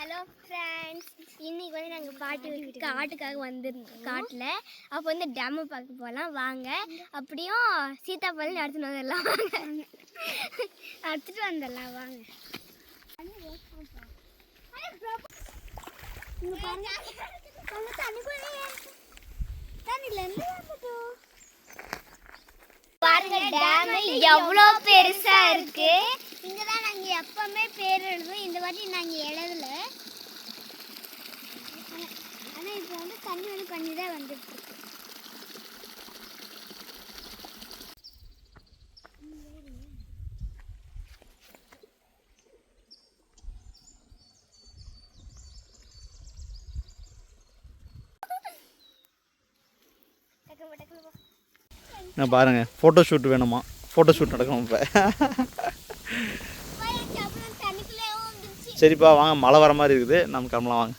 Hello friends, இன்னைக்கு வந்து நாங்கள் பாட்டி காட்டுக்காக வந்துருந்தோம். காட்டில் அப்போ வந்து டேமை பார்க்க போகலாம் வாங்க. அப்படியும் சீதாப்பழம் எடுத்துட்டு வந்துடலாம் வாங்க. எடுத்துட்டு வந்துடலாம் வாங்க. பாருங்க, டேம் எவ்வளோ பெருசா இருக்கு. இங்கதான் நாங்க எப்பவுமே பேர் எழுதுவோம். இந்த வாட்டி நாங்க எழுதல. ஆனா இப்போ வந்து தண்ணி வந்து கொஞ்சம் தான் வந்துட்டு இருக்கு. நான் பாருங்க, ஃபோட்டோ ஷூட் வேணுமா? ஃபோட்டோ ஷூட் நடக்கணும் இப்போ. சரிப்பா வாங்க, மழை வர மாதிரி இருக்குது, நம்ம கிளம்பலாம் வாங்க.